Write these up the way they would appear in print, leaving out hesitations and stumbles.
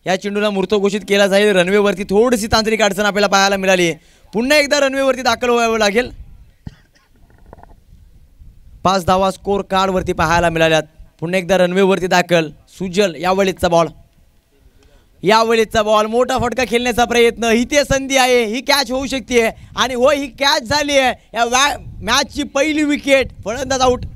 या चेंडूला मूर्त घोषित केला जाईल। रनवेवरती थोडीशी तांत्रिक अडचण आपल्याला पाहायला मिळाली। पुन्हा एकदा रनवेवरती दाखल व्हावं लागेल। 5 धावा स्कोर कार्डवरती पाहायला मिळाल्यात। पुन्हा एकदा रनवेवरती दाखल सुजल। यावेळेचा बॉल मोठा फटका खेळण्याचा प्रयत्न। ही ते संधी आहे, ही कॅच होऊ शकते आणि हो ही कॅच झाली आहे। या मॅचची पहिली विकेट, फलंदाज आउट।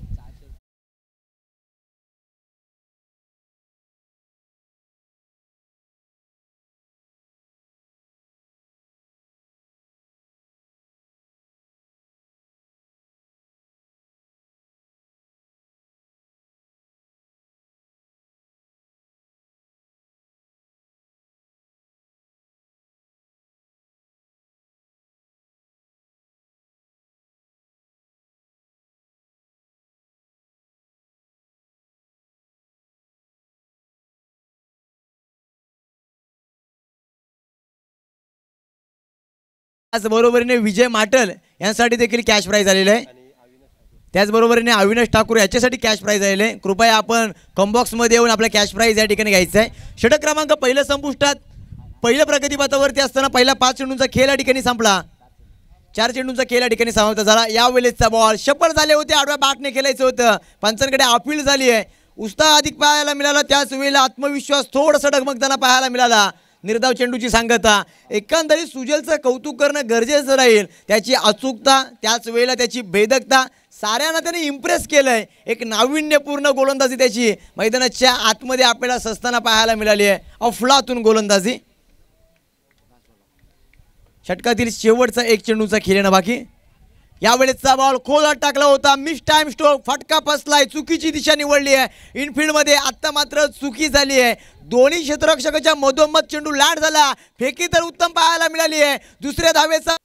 त्याचबरोबरीने विजय माटल यांसाठी देखील कॅश प्राइज आलेले आहे। त्याचबरोबरीने अविनाश ठाकूर याच्यासाठी कॅश प्राइज आलेले आहे। कृपया आपण कॉम्बॉक्स मध्ये येऊन आपला कॅश प्राइज या ठिकाणी घ्यायचा आहे। षटक क्रमांक पहिलं संपुष्टात, पहिल्या प्रगतीपथावरती असताना पहिला 5 चेंडूंचा खेळ या ठिकाणी संपला। 4 चेंडूंचा खेळ या ठिकाणी समाप्त झाला। यावेळेचा बॉल सफल झाले होते, आडव्या बॅटने खेळायचं होतं, पंचांकडे अपील झाली आहे। उत्साह अधिक पाहायला मिळाला, त्याच वेळेला आत्मविश्वास थोडासा डगमगताना पाहायला मिळाला। निर्धाव चेंडूची सांगता। एकंदरीत सुजलचं कौतुक करणं गरजेचं राहील। त्याची अचूकता, त्याच वेळेला त्याची भेदकता, साऱ्यांना त्याने इम्प्रेस केलंय। एक नाविन्यपूर्ण गोलंदाजी त्याची मैदानाच्या आतमध्ये आपल्याला सस्ताना पाहायला मिळाली आहे। अफलातून गोलंदाजी। षटकातील शेवटचा 1 चेंडूचा खेळणं बाकी। यावेळेचा बॉल खोलात टाकला होता, मिस टाइम स्ट्रोक, फटका फसलाय, चुकीची दिशा निवडली आहे। इनफिल्ड मध्ये आता मात्र चुकी झाली आहे। दोन्ही क्षेत्ररक्षकाच्या मधोमध चेंडू लँड झाला। फेकी तर उत्तम पाहायला मिळाली आहे। दुसऱ्या धावेचा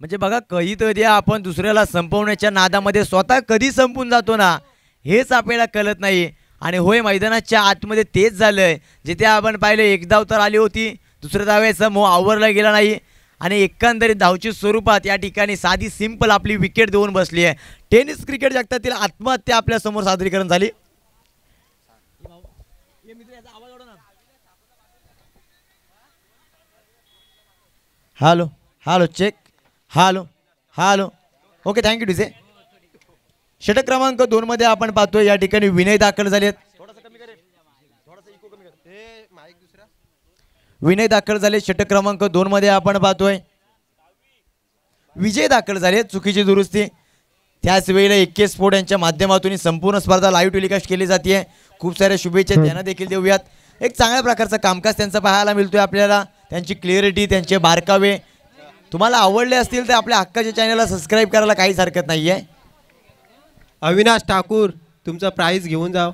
म्हणजे बघा कधीतरी आपण दुसऱ्याला संपवण्याच्या नादामध्ये स्वतः कधी संपून जातो ना, हेच आपल्याला कळत नाही। आणि होय, मैदानाच्या आतमध्ये तेच झालंय। जिथे आपण पाहिलं एक धाव तर आली होती, दुसऱ्या धावेचा मोह आवरला गेला नाही आणि एकंदरीत धावची स्वरूपात या ठिकाणी साधी सिंपल आपली विकेट देऊन बसली आहे। टेनिस क्रिकेट जगतातील आत्महत्या आपल्या समोर सादरीकरण झाली। Hello hello check, hello hello, okay thank you DJ. षटक क्रमांक 2 मध्ये आपण पाहतोय या ठिकाणी विनय दाखल झालेत। विनय दाखल झाले षटक क्रमांक 2 मध्ये आपण पाहतोय। विजय दाखल झाले, चुकीची दुरुस्ती। त्याच वेळेला AK स्पोर्ट यांच्या माध्यमातून संपूर्ण स्पर्धा लाईव्ह टेलिकास्ट केली जाते। खूप साऱ्या शुभेच्छा त्यांना देखील देऊयात। एक चांगल्या प्रकारचं कामकाज त्यांचं पाहायला मिळतोय आपल्याला। त्यांची क्लिअरिटी, त्यांचे बारकावे तुम्हाला आवडले असतील तर आपल्या हक्काच्या चॅनलला सबस्क्राइब करायला काहीच हरकत नाहीये। अविनाश ठाकूर तुमचा प्राइज घेऊन जाव।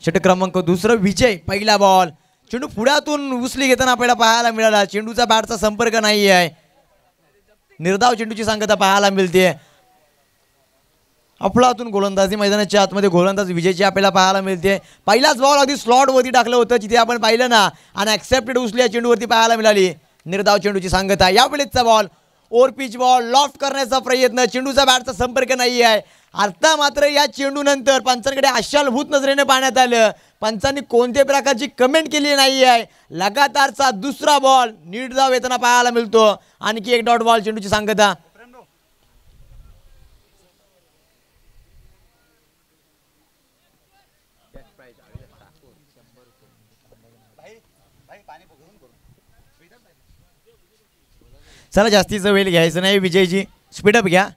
षटक क्रमांक 2 विजय। पहिला बॉल, चेंडू पुढ्यातून उचली घेताना आपल्याला पाहायला मिळाला। चेंडूचा बॅटचा संपर्क नाही आहे। निर्धाव चेंडूची सांगता पाहायला मिळते। अफलातून गोलंदाजी, मैदानाच्या आतमध्ये गोलंदाज विजयची आपल्याला पाहायला मिळते। पहिलाच बॉल अगदी स्लॉट वरती टाकलं होतं, जिथे आपण पाहिलं ना, आणि ॲक्सेप्टेड उचली या चेंडूवरती पाहायला मिळाली। निर्धाव चेंडूची सांगता। यावेळेचा ball over pitch ball, loft करण्याचा प्रयत्न, चेंडूचा बॅटचा संपर्क नाही आहे। आता मात्र या चेंडू नंतर पंचांकडे आशालभूत नजरेने पाहण्यात आलं। पंचांनी कोणत्याही प्रकारची कमेंट केली नाही आहे। लगातारचा दुसरा बॉल निर्धाव येताना पाहायला मिळतो। आणखी एक डॉट बॉल, चेंडूची सांगता। चला जास्तीचा वेळ घ्यायचा नाही विजयजी, स्पीडअप घ्या।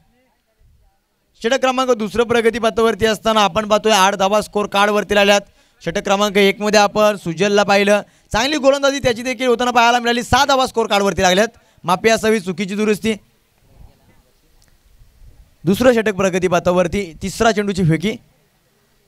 षटक क्रमांक 2 प्रगतीपथावरती असताना आपण पाहतोय 8 धावा स्कोर कार्डवरती आल्यात। षटक क्रमांक 1 मध्ये आपण सुजलला पाहिलं, चांगली गोलंदाजी त्याची देखील होताना पाहायला मिळाली. 7 धावा स्कोर कार्डवरती लागल्यात. माफी असावी, चुकीची दुरुस्ती. दुसरं षटक प्रगती पथावरती. तिसरा चेंडूची फेकी.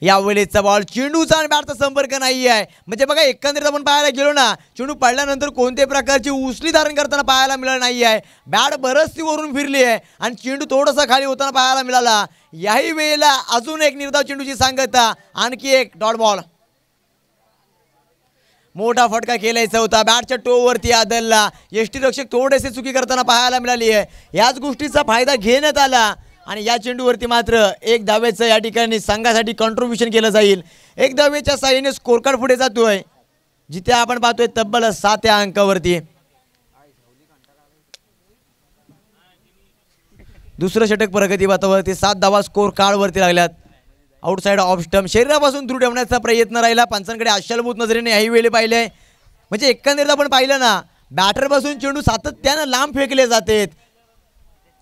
यावेळेचा बॉल, चेंडूचा आणि बॅटचा संपर्क नाही आहे. म्हणजे बघा एकंदरीत आपण पाहायला गेलो ना, चेंडू पडल्यानंतर कोणत्याही प्रकारची उचली धारण करताना पाहायला मिळालं नाही आहे. बॅट बरचशी वरून फिरली आहे आणि चेंडू थोडासा खाली होताना पाहायला मिळाला. याही वेळेला अजून एक निर्धाव चेंडूची सांगता, आणखी एक डॉट बॉल. मोठा फटका खेळायचा होता, बॅटच्या टोवरती आदलला. यष्टीरक्षक थोडेसे चुकी करताना पाहायला मिळाली आहे. याच गोष्टीचा फायदा घेण्यात आला आणि या चेंडूवरती मात्र एक धावेचं या ठिकाणी संघासाठी कॉन्ट्रीब्युशन केलं जाईल. एक धावेच्या साहाय्याने स्कोर कार्ड पुढे जातोय, जिथे आपण पाहतोय तब्बल 7 या अंकावरती. दुसरं षटक प्रगती पथावरती. 7 धावा स्कोर कार्डवरती लागल्यात. आउटसाइड ऑफ स्टंप, शरीरापासून दूर ठेवण्याचा प्रयत्न राहिला. पंचांकडे आशालभूत नजरेने याही वेळी पाहिले. म्हणजे एकंदरीत आपण पाहिलं ना, बॅटरपासून चेंडू सातत्यानं लांब फेकले जातात.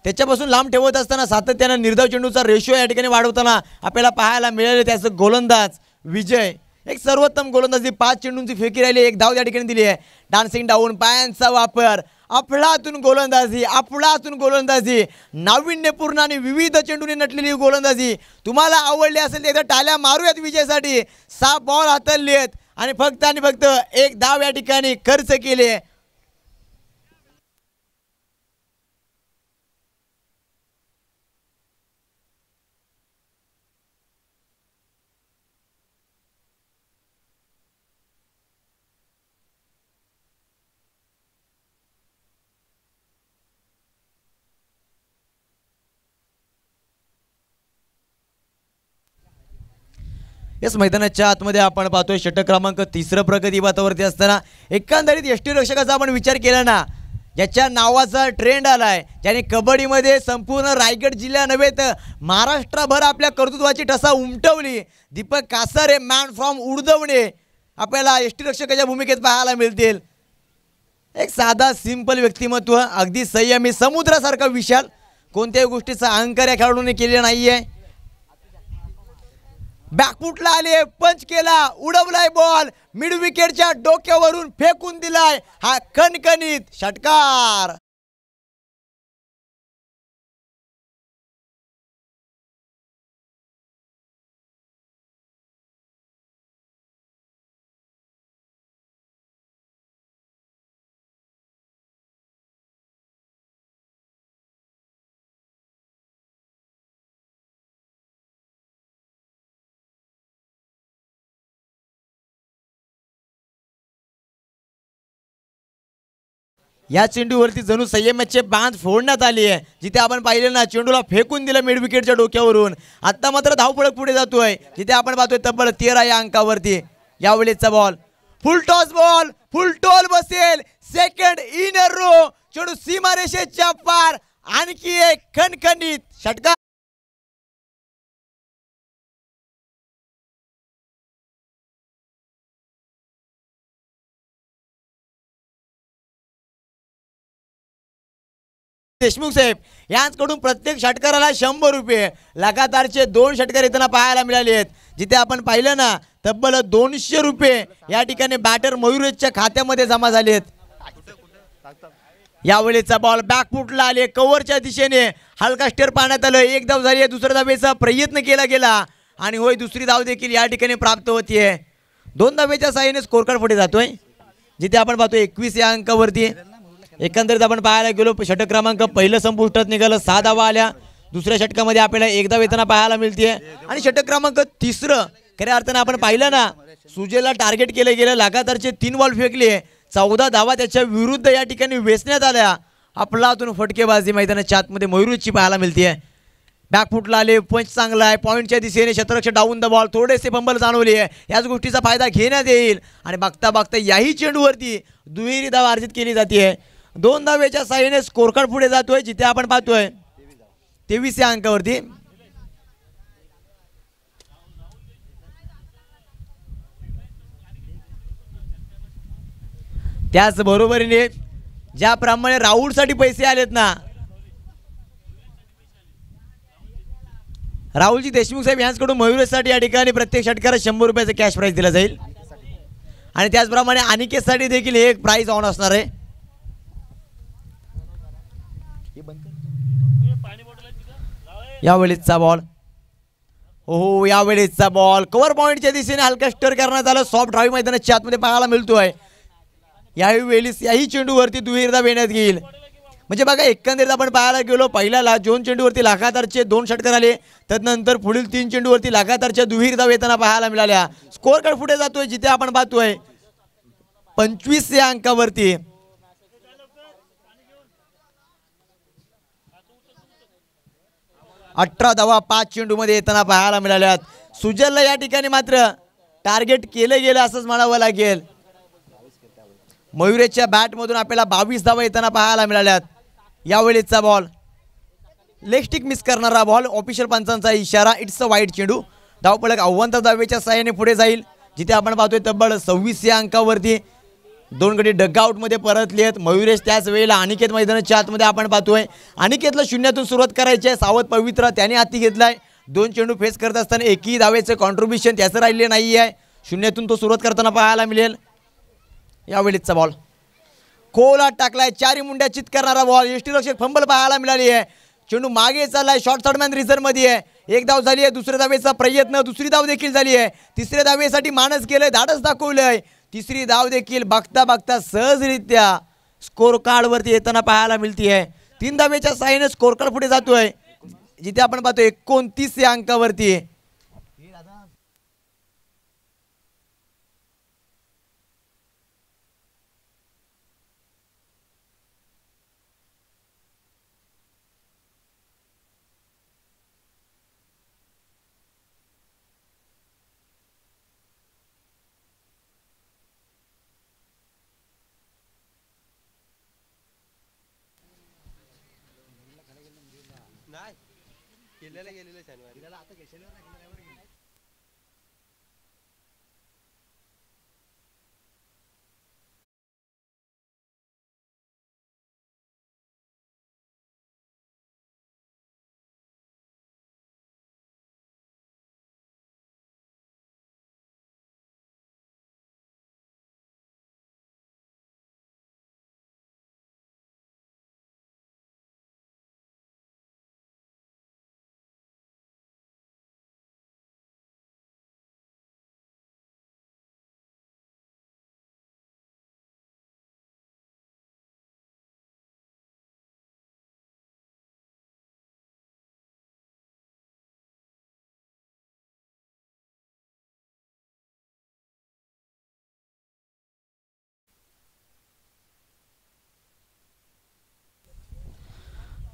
त्याच्यापासून लांब ठेवत असताना सातत्यानं निर्धाव चेंडूचा रेशो या ठिकाणी वाढवताना आपल्याला पाहायला मिळाले. त्याचं गोलंदाज विजय, एक सर्वोत्तम गोलंदाजी. 5 चेंडूंची फेकी राहिली, 1 धाव या ठिकाणी दिली आहे. डान्सिंग डाऊन, पायांचा वापर, अफलातून गोलंदाजी, अफलातून गोलंदाजी. नाविन्यपूर्ण आणि विविध चेंडूने नटलेली गोलंदाजी तुम्हाला आवडली असेल तर एकदा टाळ्या मारूयात विजयासाठी. 6 बॉल हाताळलेत आणि फक्त 1 धाव या ठिकाणी खर्च केले. याच मैदानाच्या आतमध्ये आपण पाहतोय षटक क्रमांक 3 प्रगती पथावरती असताना एकंदरीत यष्टीरक्षकाचा आपण विचार केला ना, ज्याच्या नावाचा ट्रेंड आलाय, ज्याने कबड्डीमध्ये संपूर्ण रायगड जिल्हा नव्हे तर महाराष्ट्रभर आपल्या कर्तृत्वाची ठसा उमटवली. दीपक कासारे, मॅन फ्रॉम उडदवणे, आपल्याला यष्टीरक्षकाच्या भूमिकेत पाहायला मिळतील. एक साधा सिंपल व्यक्तिमत्व, अगदी संयमी, समुद्रासारखा विशाल. कोणत्याही गोष्टीचा अहंकार या खेळाडूने केलेला नाहीये. बॅकफुटला आले, पंच केला, उडवलाय बॉल, मिड विकेटच्या डोक्यावरून फेकून दिलाय. हा कणकणीत षटकार. या चेंडूवरती जणू संयमाचे बांध फोडण्यात आली आहे. जिथे आपण पाहिले ना, चेंडूला फेकून दिलं मिड विकेटच्या डोक्यावरून. आता मात्र धावपळक पुढे जातोय, जिथे आपण पाहतोय तब्बल 13 या अंकावरती. यावेळेचा ball, full toss ball, full टॉल बसेल. सेकंड इन अ रो, चेंडू सीमारेषेच्या पार. आणखी एक खणखणीत षटकार. देशमुख साहेब यांच्याकडून प्रत्येक षटकाराला 100 रुपये. लगातारचे 2 षटकार येताना पाहायला मिळाले आहेत. जिथे आपण पाहिलं ना, तब्बल 200 रुपये या ठिकाणी बॅटर मयुरेशच्या खात्यामध्ये जमा झाले आहेत. यावेळेचा बॉल बॅकफुटला आले, कव्हरच्या दिशेने हलका स्टेअर पाहण्यात आलं. 1 धाव झाली आहे. दुसऱ्या धावेचा प्रयत्न केला गेला आणि होय, दुसरी धाव देखील या ठिकाणी प्राप्त होतीये. 2 धावेच्या साहाय्याने स्कोर कार्ड पुढे जातोय, जिथे आपण पाहतोय 21 या अंकावरती. एकंदरीत आपण पाहायला गेलो, षटक क्रमांक पहिलं संपुष्टात निघालं. 6 धावा आल्या. दुसऱ्या षटकामध्ये आपल्याला 1 धाव येताना पाहायला मिळते. आणि षटक क्रमांक 3 खऱ्या अर्थानं आपण पाहिलं ना, सुजयला टार्गेट केलं गेलं. लगातारचे 3 बॉल फेकले, 14 धावा त्याच्या विरुद्ध या ठिकाणी वेचण्यात आल्या. आपलातून फटकेबाजी मैदानाच्या आतमध्ये मयुरेशची पाहायला मिळते. बॅकफुटला आले, पंच चांगला आहे. पॉईंटच्या दिशेने क्षेत्ररक्षक डाऊन द बॉल, थोडेसे फंबल जाणवले आहे. याच गोष्टीचा फायदा घेण्यात येईल आणि बघता याही चेंडूवरती दुहेरी धाव अर्जित केली जाते. 2 धावेच्या साहाय्याने स्कोर कार्ड पुढे जातोय, जिथे आपण पाहतोय 23 या अंकावरती. त्याच बरोबरीने ज्याप्रमाणे राऊंडसाठी पैसे आलेत ना, राहुलजी देशमुख साहेब यांच्याकडून मयुरेशसाठी या ठिकाणी प्रत्येक षटकाला 100 रुपयाचं कॅश प्राईज दिला जाईल आणि त्याचप्रमाणे अनिकेतसाठी देखील हे एक प्राईज ऑन असणार आहे. यावेळेसचा बॉल, हो यावेळेसचा बॉल कव्हर पॉईंटच्या दिशेने हलका स्टर करण्यात आलं. सॉफ्ट ड्राईव्ह मैदानाच्या आतमध्ये पाहायला मिळतोय. याही चेंडूवरती दुहेरीदा येण्यात येईल. म्हणजे बघा एकंदरीत आपण पाहायला गेलो, पहिल्याला 2 चेंडूवरती लगातारचे 2 षटकार आले, तदनंतर पुढील 3 चेंडूवरती लगातारच्या दुहेरीदा येताना पाहायला मिळाल्या. स्कोअर कार्ड पुढे जातोय, जिथे आपण पाहतोय 25 या अंकावरती 18 धावा 5 चेंडूमध्ये येताना पाहायला मिळाल्यात. सुजलला या ठिकाणी मात्र टार्गेट केलं गेलं असंच म्हणावं लागेल. मयुरेशच्या बॅटमधून आपल्याला 22 धावा येताना पाहायला मिळाल्यात. यावेळेसचा बॉल लेग स्टिक मिस करणारा बॉल, ऑफिशियल पंचांचा इशारा, इट्स अ वाईड चेंडू. धावपळक अव्वंतर धावेच्या साहाय्याने पुढे जाईल, जिथे आपण पाहतोय तब्बल 26 या अंकावरती 2 गडी डगआउटमध्ये परतलेत. मयुरेश त्याच वेळेला अनिकेत मैदानाच्या आतमध्ये आपण पाहतोय. अनिकेतला 0तून सुरुवात करायची आहे. सावध पवित्र त्याने हाती घेतलाय. 2 चेंडू फेस करत असताना एकही धावेचं कॉन्ट्रीब्युशन त्याचं राहिले नाही आहे. 0तून तो सुरुवात करताना पाहायला मिळेल. यावेळेसचा बॉल खोलात टाकलाय, 4 मुंड्या चित करणारा बॉल, यष्टीरक्षक फंबल पाहायला मिळाली आहे. चेंडू मागे चाललाय, शॉर्ट शॉटमॅन रिझर्व मध्ये आहे. 1 धाव झाली आहे, दुसऱ्या धावेचा प्रयत्न, दुसरी धाव देखील झाली आहे. तिसऱ्या धावेसाठी मानस केलंय, धाडस दाखवलंय. तिसरी धाव देखील बघता बघता सहजरित्या स्कोर कार्ड वरती येताना पाहायला मिळतीये. 3 धावेच्या साहाय्याने स्कोर कार्ड पुढे जातोय, जिथे आपण पाहतोय 29 या अंकावरती.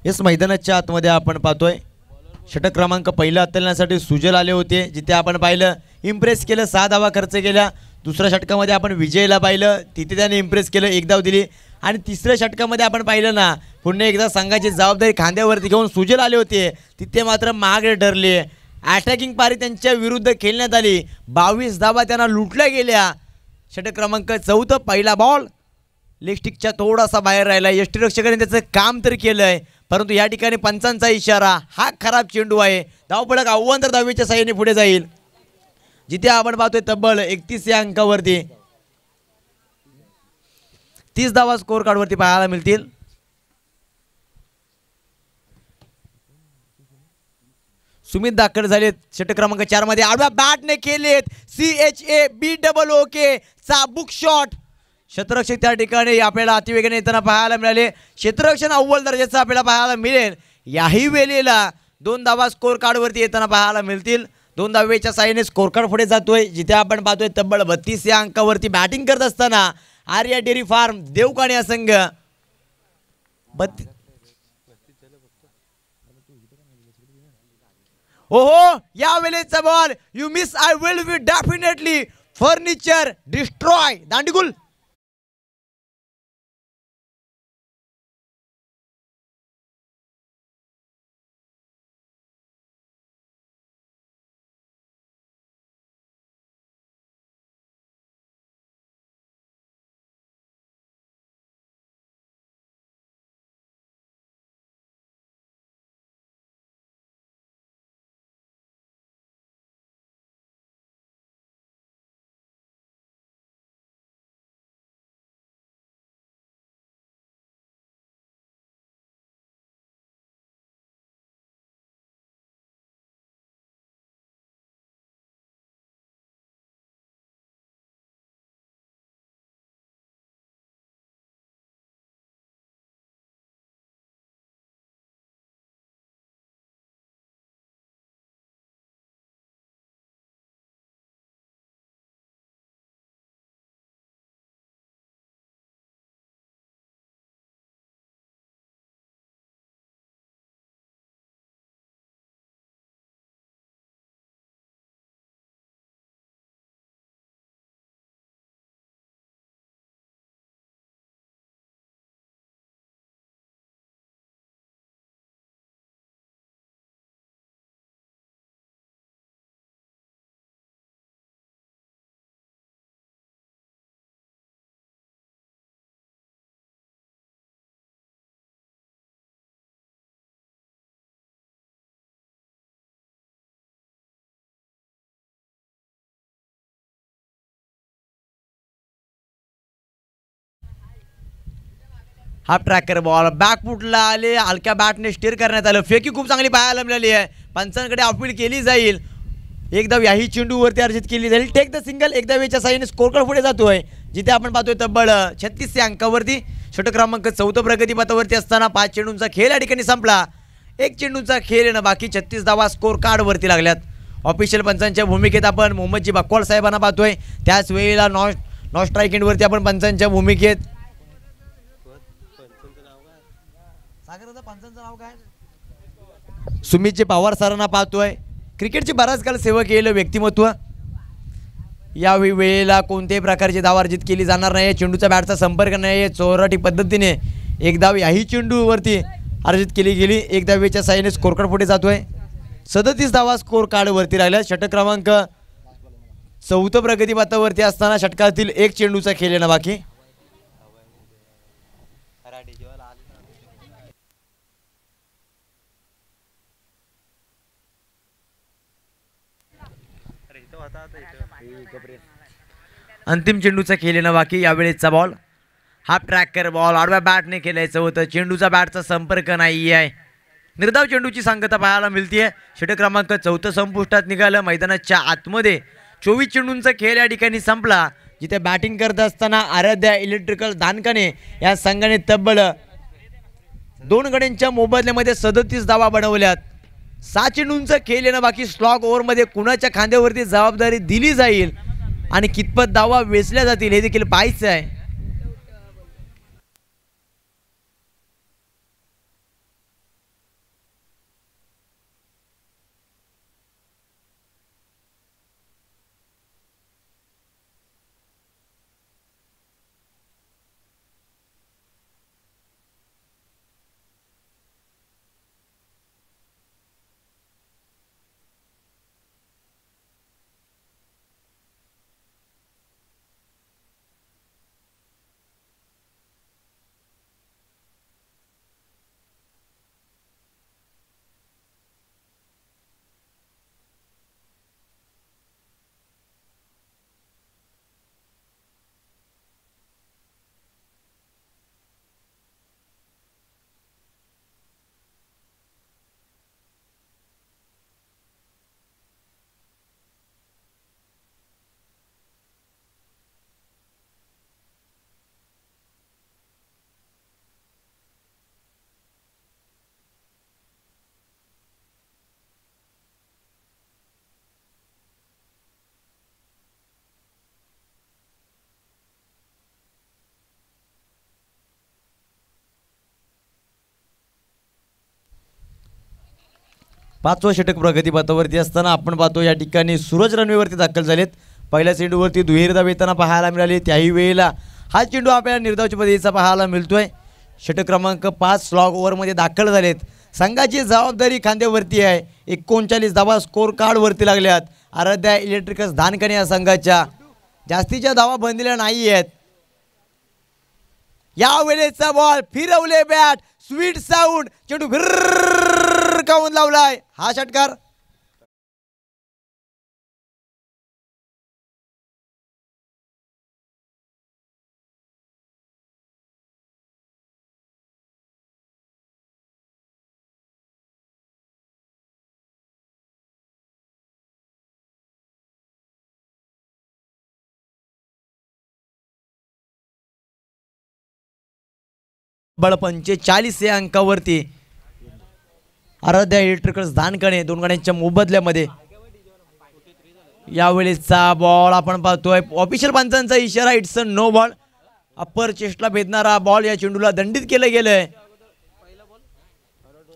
येस, मैदानाच्या आतमध्ये आपण पाहतोय षटक क्रमांक पहिला हाताळण्यासाठी सुजल आले होते, जिथे आपण पाहिलं इम्प्रेस केलं, 6 धावा खर्च केल्या. दुसऱ्या षटकामध्ये आपण विजयला पाहिलं, तिथे त्याने इम्प्रेस केलं, 1 धाव दिली. आणि तिसऱ्या षटकामध्ये आपण पाहिलं ना, पुन्हा एकदा संघाची जबाबदारी खांद्यावरती घेऊन सुजल आले होते, तिथे मात्र मागे ठरले. अटॅकिंग पारी त्यांच्या विरुद्ध खेळण्यात आली, 22 धावा त्यांना लुटल्या गेल्या. षटक क्रमांक 4 पहिला बॉल लेगस्टिकच्या थोडासा बाहेर राहिला. यष्टीरक्षकाने त्याचं काम तर केलंय, परंतु या ठिकाणी पंचांचा इशारा, हा खराब चेंडू आहे. धावपळक अव्वंतर धावेच्या साहाय्याने पुढे जाईल, जिथे आपण पाहतोय तब्बल 31 या अंकावरती 30 धावा स्कोर कार्ड वरती पाहायला मिळतील. सुमित दाखल झालेत षटक क्रमांक 4 मध्ये, आडव्या बॅटने केलेत CHABOOK चाबूक शॉट. क्षेत्ररक्षक त्या ठिकाणी आपल्याला अतिवेगाने येताना पाहायला मिळाले. क्षेत्ररक्षण अव्वल दर्जाचं आपल्याला पाहायला मिळेल. याही वेळेला 2 धावा स्कोर कार्ड वरती येताना पाहायला मिळतील. 2 धावेच्या साहाय्याने स्कोर कार्ड पुढे जातोय, जिथे आपण पाहतोय तब्बल 32 या अंकावरती बॅटिंग करत असताना आर्या डेअरी फार्म देवकाणी हा संघ ओहो, या वेळेचा ball you miss, I will be definitely furniture destroy दांडीगुल. हाफ ट्रॅकर बॉल बॅकफुटला आले, हलक्या बॅटने स्टीअर करण्यात आलं. फेकी खूप चांगली पाहायला मिळाली आहे. पंचांकडे अपील केली जाईल. एक धाव याही चेंडूवरती अर्जित केली जाईल. Take the single. एक धावेच्या साहाय्याने स्कोर कार्ड पुढे जातोय, जिथे आपण पाहतोय तब्बल 36 अंकावरती. षटक क्रमांक 4 प्रगतीपथावरती असताना 5 चेंडूंचा खेळ या ठिकाणी संपला. 1 चेंडूंचा खेळ येणं बाकी. 36 धावा स्कोर कार्डवरती लागल्यात. ऑफिशियल पंचांच्या भूमिकेत आपण मोहम्मदजी बक्कवाल साहेबांना पाहतोय. त्याच वेळेला नॉन स्ट्राईक एंडवरती आपण पंचांच्या भूमिकेत सुमितजी पवार सरांना पाहतोय. क्रिकेटची बराच काळ सेवा केलेलं व्यक्तिमत्व. या वेळेला कोणत्याही प्रकारची धाव अर्जित केली जाणार नाही. चेंडूचा बॅटचा संपर्क नाही. चोराटी पद्धतीने एक धाव याही चेंडूवरती अर्जित केली गेली. एक धावेच्या साहाय्याने स्कोर कार्ड पुढे जातोय. 37 धावा स्कोर कार्डवरती राहिल्या. षटक क्रमांक 4 प्रगतीपथावरती असताना षटकातील 1 चेंडूचा खेळ येणं बाकी. अंतिम चेंडूचा खेळ येणं बाकी. यावेळेचा बॉल हाफ ट्रॅकर बॉल आडव्या बॅटने खेळायचं होतं. चेंडूचा बॅटचा संपर्क नाही आहे. निर्धाव चेंडूची सांगता पाहायला मिळते. षटक क्रमांक 4 संपुष्टात निघालं. मैदानाच्या आतमध्ये 24 चेंडूंचा खेळ या ठिकाणी संपला, जिथे बॅटिंग करत असताना आराध्या इलेक्ट्रिकल दानकाने या संघाने तब्बल 2 गड्यांच्या मोबदल्यामध्ये 37 धावा बनवल्यात. 6 चेंडूंचा खेळ येणं बाकी. स्लॉग ओव्हरमध्ये कुणाच्या खांद्यावरती जबाबदारी दिली जाईल आणि कितपत धावा वेचल्या जातील हे देखील पाहायचं आहे. पाचवं षटक प्रगतीपथावरती असताना आपण पाहतो या ठिकाणी सूरज रनवेवरती दाखल झालेत. पहिल्या चेंडूवरती दुहेरी धाव येताना पाहायला मिळाली. त्याही वेळेला हा चेंडू आपल्याला निर्धावच्या पद्धतीचा पाहायला मिळतोय. षटक क्रमांक 5 स्लॉग ओव्हरमध्ये दाखल झालेत. संघाची जबाबदारी खांद्यावरती आहे. 39 धावा स्कोर कार्डवरती लागल्यात. आराध्या इलेक्ट्रिकल्स धानकणे या संघाच्या जास्तीच्या धावा बनलेल्या नाही आहेत. या वेळेचा बॉल फिरवले बॅट. Sweet sound. चेंडू काऊन लावलाय. हा षटकार बळ 45 या अंकावरती आराध्या इलेक्ट्रिकल्स धानकणे 2 गाड्यांच्या मोबदल्यामध्ये. यावेळेचा बॉल आपण पाहतोय. ऑफिशियल पंचांचा इशारा. It's a no ball. Upper चेस्टला भेदणारा बॉल या चेंडूला दंडित केलं गेलंय.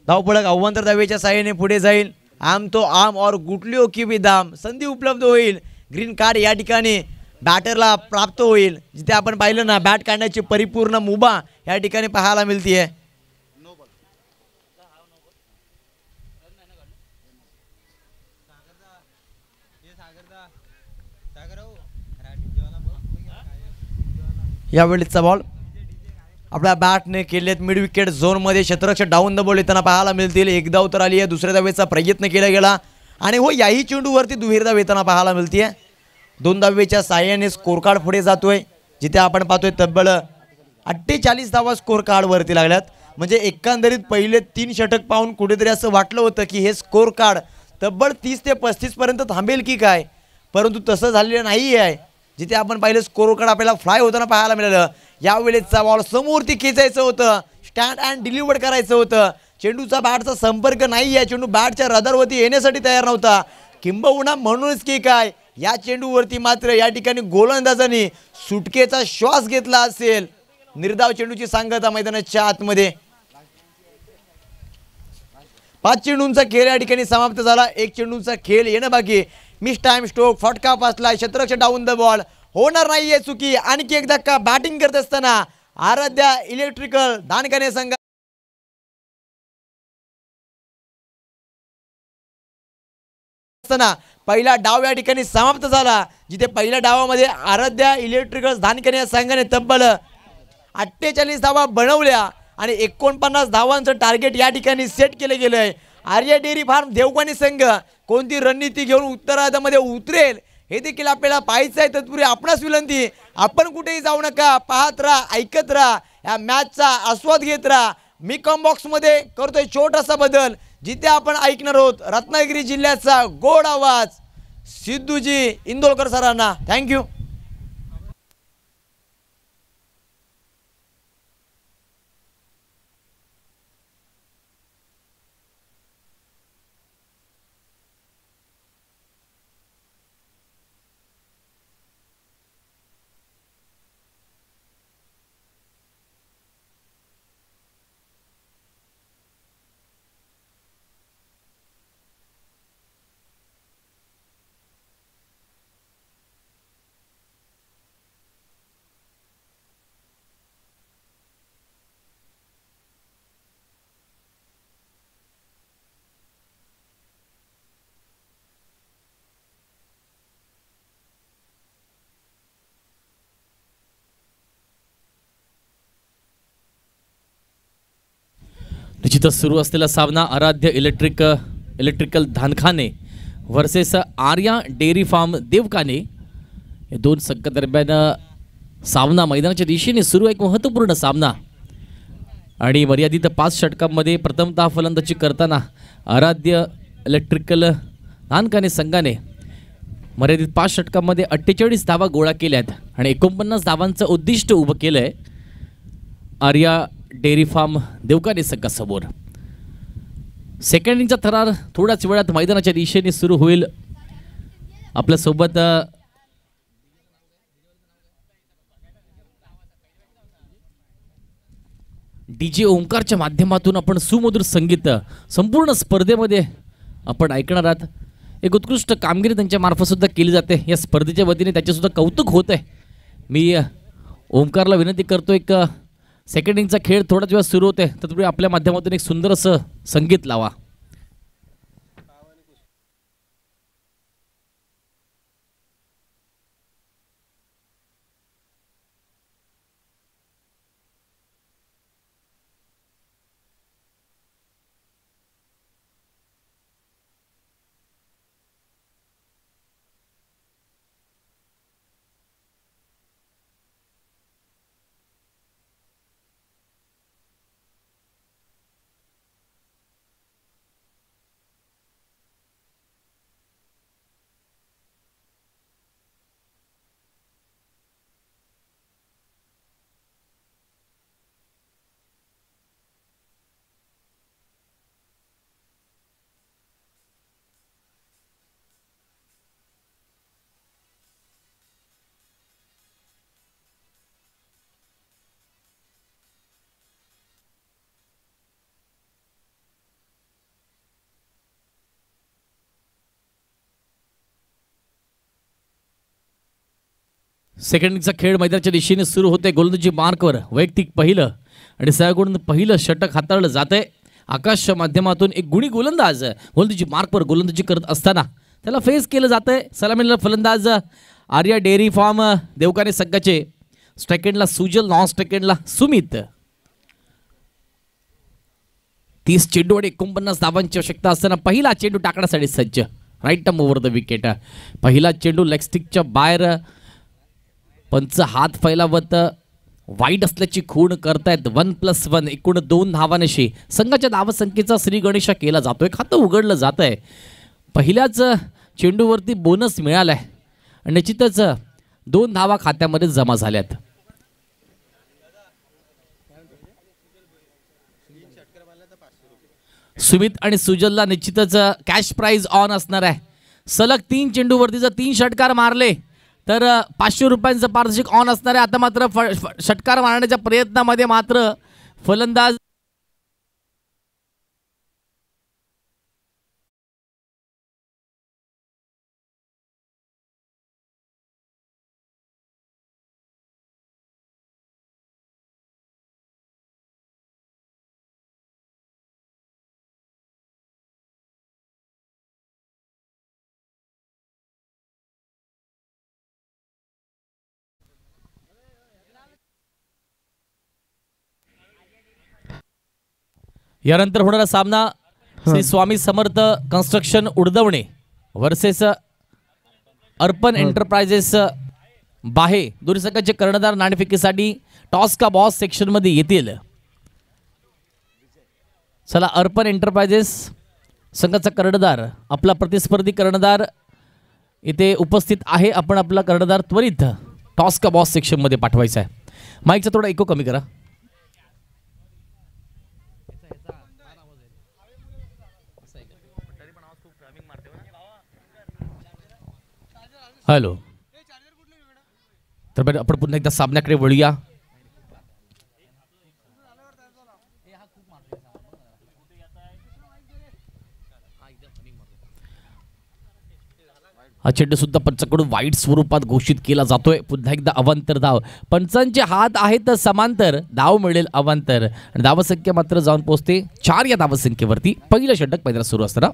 धावपळक अव्वंतर धावेच्या साहाय्याने पुढे जाईल. आम तो आम और गुटलिओ की भी दाम. संधी उपलब्ध होईल. ग्रीन कार्ड या ठिकाणी बॅटरला प्राप्त होईल. जिथे आपण पाहिलं ना बॅट काढण्याची परिपूर्ण मुभा या ठिकाणी पाहायला मिळतीये. यावेळीचा बॉल आपल्या बॅटने केलेत मिड विकेट झोनमध्ये. क्षेत्ररक्षक डाऊन द बॉल येताना पाहायला मिळतील. एक धाव तर आली आहे. दुसऱ्या धावेचा प्रयत्न केला गेला आणि हो याही चेंडूवरती दुहेरी धाव येताना पाहायला मिळतीये. 2 धावेच्या साहाय्याने स्कोर कार्ड पुढे जातोय. जिथे आपण पाहतोय तब्बल 48 धावा स्कोर कार्ड वरती लागल्यात. म्हणजे एकंदरीत पहिले 3 षटक पाहून कुठेतरी असं वाटलं होतं की हे स्कोर कार्ड तब्बल 30 ते 35 पर्यंत थांबेल की काय, परंतु तसं झालेलं नाही आहे. जिथे आपण पाहिलं स्कोर कार्ड आपल्याला फ्लाय होताना पाहायला मिळालं. यावेळेसचा बॉल समोरती खेचायचं होतं, स्टँड अँड डिलिव्हर करायचं होतं. चेंडूचा बॅटचा संपर्क नाही आहे, चेंडू बॅटच्या रडारवरती येण्यासाठी तयार नव्हता. किंबहुना म्हणूनच की काय या चेंडूवरती मात्र या ठिकाणी गोलंदाजांनी सुटकेचा श्वास घेतला असेल. निर्धाव चेंडूची सांगता मैदानाच्या आतमध्ये. 5 चेंडूंचा खेळ या ठिकाणी समाप्त झाला. 1 चेंडूंचा खेळ येणं बाकी. मिस टाइम स्ट्रोक, फटका पासला, क्षेत्ररक्षक डाऊन द बॉल. होणार नाहीये चुकी. आणखी एकदा का बॅटिंग करत असताना आराध्या इलेक्ट्रिकल धानकाने संघ पहिला डाव या ठिकाणी समाप्त झाला. जिथे पहिल्या डावामध्ये आराध्या इलेक्ट्रिकल धानकाने या संघाने तब्बल 48 धावा बनवल्या आणि 49 धावांचं टार्गेट या ठिकाणी सेट केले गेलंय. आर्या डेअरी फार्म देवगाणी संघ कोणती रणनीती घेऊन उत्तरार्धामध्ये उतरेल हे देखील आपल्याला पाहायचं आहे. तत्पूर्वी आपणास विनंती, आपण कुठेही जाऊ नका, पाहत राहा, ऐकत राहा, या मॅचचा आस्वाद घेत राहा. मी कॉम्बॉक्समध्ये करतोय छोटासा बदल, जिथे आपण ऐकणार आहोत रत्नागिरी जिल्ह्याचा गोड आवाज सिद्धूजी इंदोलकर सरांना. थँक्यू. निश्चितच सुरू असलेला सामना Aaradhya electrical Dhanakhane versus Arya dairy farm Devkane, हे दोन संघादरम्यान सामना मैदानाच्या दिशेने सुरू आहे. एक महत्त्वपूर्ण सामना आणि मर्यादित 5 षटकांमध्ये प्रथमतः फलंदाजी करताना आराध्य इलेक्ट्रिकल धानखाने संघाने मर्यादित 5 षटकांमध्ये 48 धावा गोळा केल्यात आणि 49 धावांचं उद्दिष्ट उभं केलं आहे आर्या डेअरी फार्म देवकाने संघासमोर. सेकंड इनिंगचा थरार थोड्याच वेळात मैदानाच्या दिशेने सुरू होईल. आपल्यासोबत DJ ओंकारच्या माध्यमातून आपण सुमधुर संगीत संपूर्ण स्पर्धेमध्ये आपण ऐकणार आहात. एक उत्कृष्ट कामगिरी त्यांच्या मार्फत सुद्धा केली जाते. या स्पर्धेच्या वतीने त्याचेसुद्धा कौतुक होत आहे. मी ओंकारला विनंती करतो, एक सेकंड इनिंगचा खेळ थोडाच वेळ सुरू होते, तत्पूर्वी आपल्या माध्यमातून एक सुंदर असं संगीत लावा. सेकंड इनिंगचा खेळ मैदानाच्या दिशेने सुरू होते. गोलंदाजी मार्कवर वैयक्तिक पहिलं आणि सहगुण पहिलं षटक हाताळलं जात आहे. आकाशच्या माध्यमातून एक गुणी गोलंदाज गोलंदाजी मार्कवर गोलंदाजी करत असताना त्याला फेस केलं जात आहे. सलामीला फलंदाज आर्या डेअरी फार्म देवकाने संघाचे. स्ट्राइकेंडला सुजल, नॉन स्ट्राइकेंडला सुमित. 30 चेंडू आणि 49 धावांची आवश्यकता असताना पहिला चेंडू टाकण्यासाठी सज्ज. Right arm over the wicket. पहिला चेंडू लेग स्टिकच्या बाहेर. पंच हात फैलावत वाईट असल्याची खूण करतायत. 1+1 एकूण 2 धावांशी संघाच्या धावसंख्येचा श्री गणेशा केला जातोय. खातं उघडलं जात आहे. पहिल्याच चेंडूवरती बोनस मिळालाय आणि निश्चितच 2 धावा खात्यामध्ये जमा झाल्यात. सुमित आणि सुजलला निश्चितच कॅश प्राइज ऑन असणार आहे. सलग 3 चेंडूवरती जर 3 षटकार मारले तर 500 रुपयांचं पारितोषिक ऑन असणार आहे. आता मात्र षटकार मारण्याच्या प्रयत्नामध्ये मात्र फलंदाज यानंतर होणारा सामना श्री स्वामी समर्थ कन्स्ट्रक्शन उडदवणे वर्सेस अर्पण एंटरप्राइजेस बाहे. दोन्ही संघाचे कर्णधार नाणेफेकीसाठी टॉस का बॉस सेक्शन मध्ये येतील. चला, अर्पण एंटरप्राइजेस संघाचा कर्णधार आपला प्रतिस्पर्धी कर्णधार इथे उपस्थित आहे. आपण आपला कर्णधार त्वरित टॉस का बॉस सेक्शन मध्ये पाठवायचा आहे. माईकचा थोडा इको कमी करा. हॅलो. तर आपण पुन्हा एकदा सामन्याकडे वळूया. हा चेंडू सुद्धा पंचाकडून वाईट स्वरूपात घोषित केला जातोय. पुन्हा एकदा अवांतर धाव. पंचांचे हात आहेत समांतर, धाव मिळेल अवांतर आणि धावसंख्या मात्र जाऊन पोहोचते 4 या धावसंख्येवरती. पहिलं षटक पहिला सुरू असताना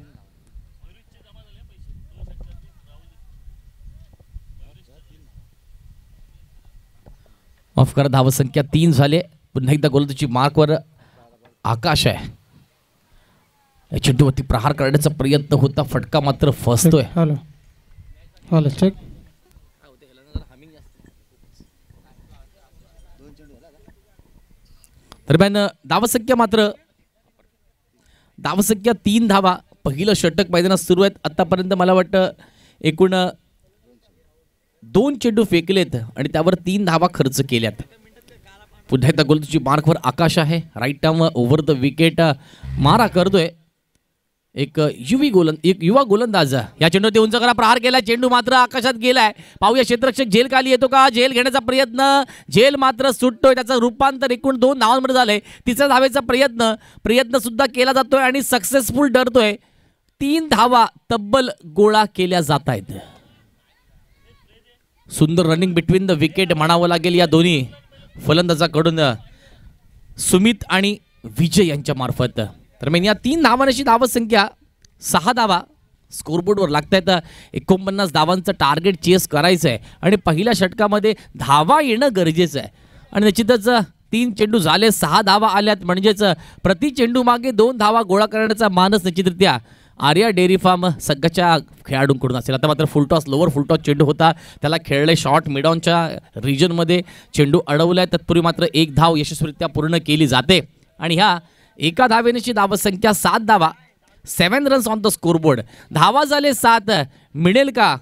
माफ करा, धावसंख्या 3 झाले. पुन्हा एकदा गोलंदाजी मार्कवर आकाश आहे. या चेंडूवरती प्रहार करण्याचा प्रयत्न होता, फटका मात्र फसतोय. Hello hello check. दरम्यान धावसंख्या 3 धावा. पहिलं षटक मैदानात सुरू आहेत. आतापर्यंत मला वाटतं एकूण 2 चेंडू फेकलेत आणि त्यावर 3 धावा खर्च केल्यात. पुन्हा एकदा गोलंदाजी मार्कवर आकाश आहे. Right arm over the wicket मारा करतोय. एक युवा गोलंदाज या चेंडूवरती उंच करा, प्रहार केला. चेंडू मात्र आकाशात गेलाय. पाहूया क्षेत्ररक्षक झेल खाली येतो का. झेल घेण्याचा प्रयत्न, झेल मात्र सुटतोय. त्याचं रूपांतर एकूण 2 धावांमध्ये झालंय. तिसऱ्या धावेचा प्रयत्न सुद्धा केला जातोय आणि सक्सेसफुल ठरतोय. 3 धावा तब्बल गोळा केल्या जात आहेत. सुंदर रनिंग बिटवीन द विकेट म्हणावं लागेल या दोन्ही फलंदाजाकडून, सुमित आणि विजय यांच्या मार्फत. तर या 3 धावांची धावसंख्या 6 धावा स्कोरबोर्डवर लागतायत. 49 धावांचं टार्गेट चेस करायचं आहे आणि पहिल्या षटकामध्ये धावा येणं गरजेचं आहे. आणि निश्चितच 3 चेंडू झाले, 6 धावा आल्यात, म्हणजेच प्रति चेंडू मागे 2 धावा गोळा करण्याचा मानस निश्चितरित्या आर्या डेअरी फार्म संघाच्या खेळाडूंकडून असेल. आता मात्र फुलटॉस, लोअर फुलटॉस चेंडू होता, त्याला खेळले शॉर्ट मिडॉनच्या रिजनमध्ये चेंडू अडवलाय. तत्पूर्वी मात्र 1 धाव यशस्वीरित्या पूर्ण केली जाते आणि ह्या एका धावेची धावसंख्या 7 धावा, 7 रन्स ऑन द स्कोरबोर्ड. धावा झाले 7, मिळेल का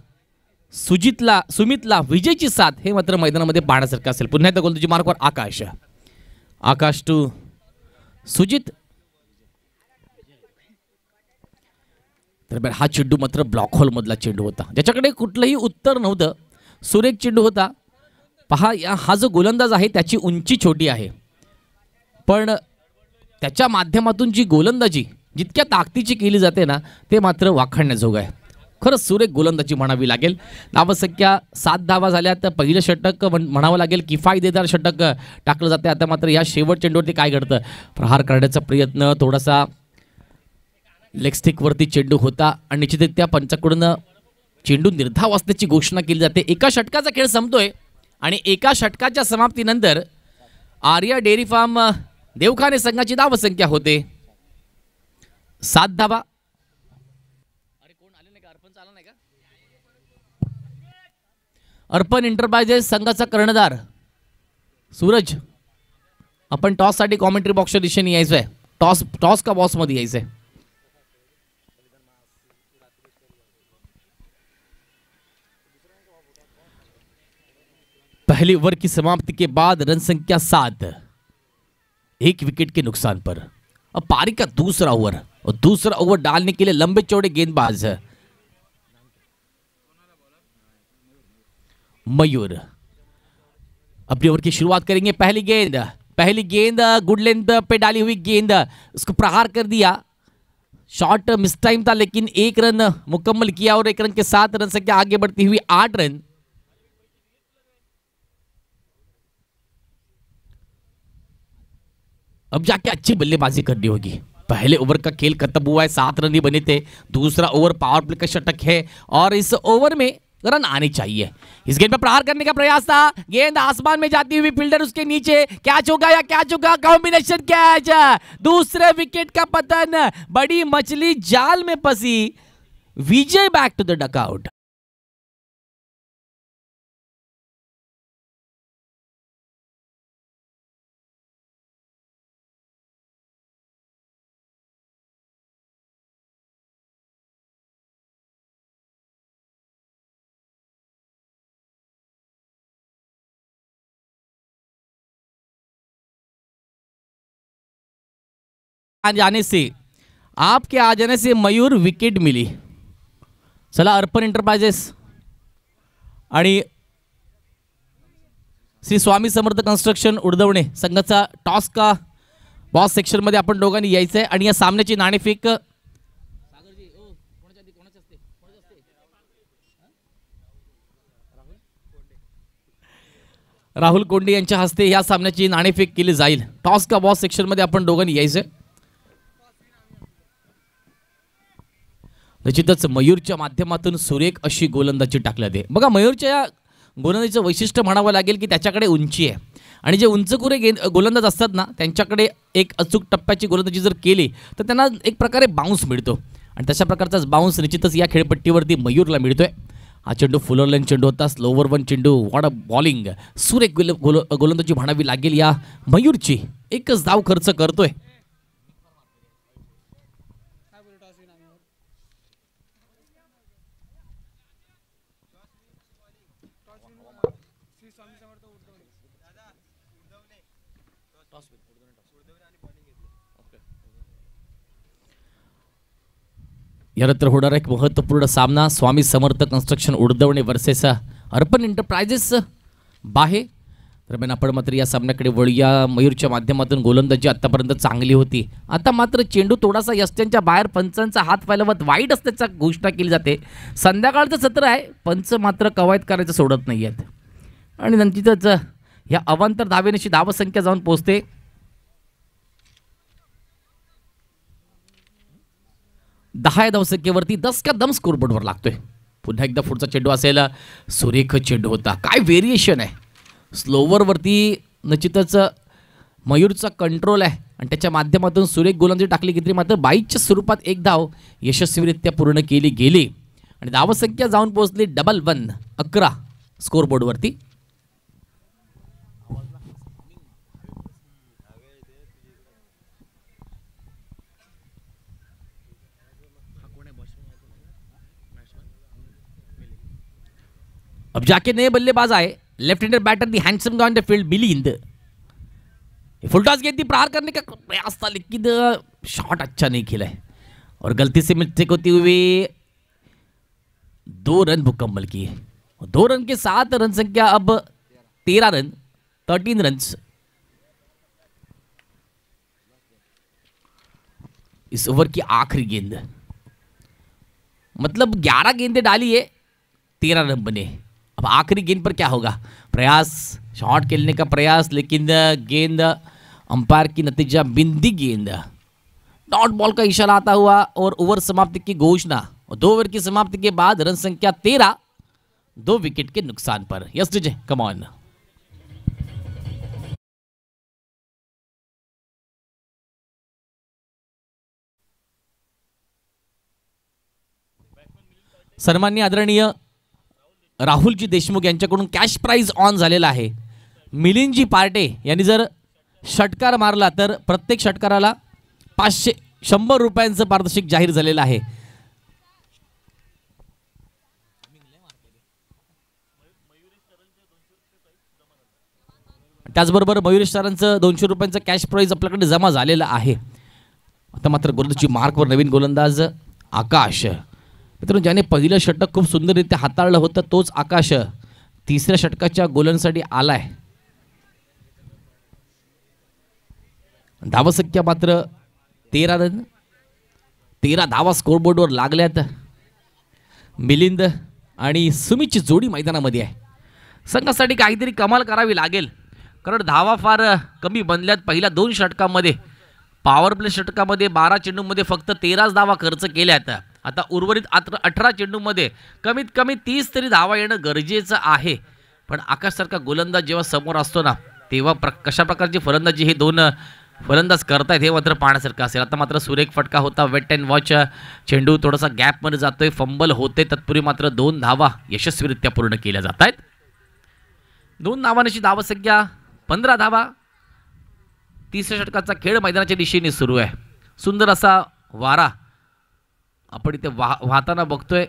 सुमितला विजयची 7 हे मात्र मैदानामध्ये पाहण्यासारखं असेल. पुन्हा एकदा गोलंदाजी मार्कवर आकाश टू सुजित. तर हा चेंडू मात्र ब्लॉक होल मधला चेंडू होता, ज्याच्याकडे कुठलंही उत्तर नव्हतं. सुरेख चेंडू होता. पहा, हा जो गोलंदाज आहे त्याची उंची छोटी आहे, पण त्याच्या माध्यमातून जी गोलंदाजी जितक्या ताकदीची केली जाते ना, ते मात्र वाखाणण्याजोगं आहे. खरंच सुरेख गोलंदाजी म्हणावी लागेल. धावसंख्या 7 धावा झाल्या. तर पहिलं षटक म्हणावं लागेल किफायतदार षटक टाकलं जाते. आता मात्र या शेवट चेंडूवरती काय घडतं, प्रहार करण्याचा प्रयत्न, थोडासा लेगस्टिकवरती चेंडू होता आणि निश्चितरित्या पंचाकडून चेंडू निर्धाव असल्याची घोषणा केली जाते. एका षटकाचा खेळ संपतोय आणि एका षटकाच्या समाप्तीनंतर आर्या डेअरी फार्म देवखाने संघाची धावसंख्या होते 7 धावा. अरे कोण आले नाही का, अर्पण आला नाही का. अर्पण एंटरप्राइजेस संघाचा कर्णधार सूरज, आपण टॉससाठी कॉमेंट्री बॉक्सच्या दिशेने यायचं आहे. टॉस का बॉसमध्ये यायचं आहे. पहली ओवर की समाप्ति के बाद रन संख्या 7, 1 विकेट के नुकसान पर. अब पारी का दूसरा ओवर, और दूसरा ओवर डालने के लिए लंबे चौड़े गेंदबाज मयूर अपनी ओवर की शुरुआत करेंगे. पहली गेंद गुड लेंथ पे डाली हुई गेंद, उसको प्रहार कर दिया. शॉट मिस टाइम था, लेकिन 1 रन मुकम्मल किया और 1 रन के साथ रन संख्या आगे बढ़ती हुई 8 रन. अब जाके अच्छी बल्लेबाजी करनी होगी. पहले ओवर का खेल खत्म हुआ है, 7 रन ही बने थे. दूसरा ओवर पावर प्ले का शतक है और इस ओवर में रन आने चाहिए. इस गेंद पर प्रहार करने का प्रयास था, गेंद आसमान में जाती हुई, फील्डर उसके नीचे. कैच होगा या कैच होगा, कॉम्बिनेशन कैच. दूसरे विकेट का पतन, बड़ी मछली जाल में फंसी. विजय बैक टू द डकआउट. आपके आ जाने से मयूर विकेट मिली. चला, अर्पण एंटरप्राइजेस आणि श्री स्वामी समर्थ कन्स्ट्रक्शन उडदवणे संघाचा टॉस का बॉस सेक्शन मध्ये आपण दोघांनी यायचं आहे. आणि या सामन्याची नाणेफेक राहुल कोंडे यांच्या हस्ते या सामन्याची नाणेफेक केली जाईल. टॉस का बॉस सेक्शन मध्ये आपण दोघांनी यायचं. निश्चितच मयूरच्या माध्यमातून सुरेख अशी गोलंदाजी टाकण्यात आहे. बघा, मयूरच्या गोलंदाजीचं वैशिष्ट्य म्हणावं लागेल की त्याच्याकडे उंची आहे. आणि जे उंचकुरे गोलंदाज असतात ना, त्यांच्याकडे एक अचूक टप्प्याची गोलंदाजी जर केली तर त्यांना एक प्रकारे बाउन्स मिळतो. आणि तशा प्रकारचाच बाउन्स निश्चितच या खेळपट्टीवरती मयूरला मिळतोय. हा चेंडू फुलर लाईन चेंडू होता, स्लोवर वन चेंडू. वॉट अ बॉलिंग, सुरेख गोलंदाजी म्हणावी लागेल या मयूरची. एकच धाव खर्च करतोय. यानंतर होणार एक महत्त्वपूर्ण सामना, स्वामी समर्थ कन्स्ट्रक्शन उडदवणे वर्सेस अर्पण एंटरप्राइजेस बाहे. दरम्यान आपण मात्र या सामन्याकडे वळूया. मयूरच्या माध्यमातून गोलंदाजी आतापर्यंत चांगली होती. आता मात्र चेंडू थोडासा यष्ट्यांच्या बाहेर, पंचांचा हात फैलवत वाईट असल्याचा घोषणा केली जाते. संध्याकाळचं सत्र आहे, पंच मात्र कवायत करायचं सोडत नाही आहेत. आणि नंतरच या अवांतर धावेनेशी धावसंख्या जाऊन पोहोचते 10 धावसंख्येवरती. 10 का दम स्कोरबोर्डवर लागतोय. पुन्हा एकदा पुढचा चेंडू असेल, सुरेख चेंडू होता. काय व्हेरिएशन आहे. स्लोवरवरती निश्चितच मयूरचा कंट्रोल आहे आणि त्याच्या माध्यमातून सुरेख गोलंदाजी टाकली गेली. मात्र 22च्या स्वरूपात एक धाव यशस्वीरित्या पूर्ण केली गेली आणि धावसंख्या जाऊन पोहोचली 11 स्कोरबोर्डवरती. अब जाके नए बल्लेबाज आए, left hander batter the handsome guy in the field बिलींद. फुल टॉस गेंद थी, प्रहार करने का प्रयास था लेकिन शॉट अच्छा नहीं खेला है और गलती से मिस्टेक होती हुई 2 रन मुकम्मल किए. 2 रन के साथ रन संख्या अब 13 रन. इस ओवर की आखिरी गेंद, मतलब 11 गेंदें डाली है, 13 रन बने. अब आखिरी गेंद पर क्या होगा. प्रयास, शॉट खेलने का प्रयास, लेकिन गेंद अंपायर की नतीजा बिंदी गेंद. डॉट बॉल का इशारा आता हुआ और ओवर समाप्ति की घोषणा. और 2 ओवर की समाप्ति के बाद रन संख्या 13, 2 विकेट के नुकसान पर. Yes DJ, come on. सन्माननीय आदरणीय राहुलजी देशमुख यांच्याकडून कॅश प्राइज ऑन झालेला आहे. मिलिंदजी पार्टे यांनी जर षटकार मारला तर प्रत्येक षटकाराला 100 रुपयांचं पारितोषिक जाहीर झालेलं आहे. त्याचबरोबर मयुरेश सरांचं 200 रुपयांचं कॅश प्राईज आपल्याकडे जमा झालेलं आहे. आता मात्र गोलंदाजी मार्कवर नवीन गोलंदाज आकाश. मित्रांनो, ज्याने पहिलं षटक खूप सुंदररित्या हाताळलं होतं तोच आकाश तिसऱ्या षटकाच्या गोलंदाजीसाठी आलाय. धावसंख्या मात्र 13 धावा स्कोरबोर्डवर लागल्यात. मिलिंद आणि सुमितची जोडी मैदानामध्ये आहे. संघासाठी काहीतरी कमाल करावी लागेल, कारण धावा फार कमी बनल्यात. पहिल्या 2 षटकामध्ये पॉवर प्ले षटकामध्ये 12 चेंडूमध्ये फक्त 13 धावा खर्च केल्यात. आता उर्वरित 18 चेंडूमध्ये कमीत कमी 30 तरी धावा येणं गरजेचं आहे. पण आकाशसारखा गोलंदाज जेव्हा समोर असतो ना, तेव्हा कशा प्रकारची फलंदाजी हे 2 फलंदाज करतायत हे मात्र पाहण्यासारखं असेल. आता मात्र सुरेख फटका होता, वेट अँड वॉच. चेंडू थोडासा गॅपमध्ये जातोय, फंबल होते. तत्पूर्वी मात्र 2 धावा यशस्वीरित्या पूर्ण केल्या जात आहेत. 2 धावांची धावसंख्या 15 धावा. तिसऱ्या षटकाचा खेळ मैदानाच्या दिशेने सुरू आहे. सुंदर असा वारा आपण इथे वाहताना बघतोय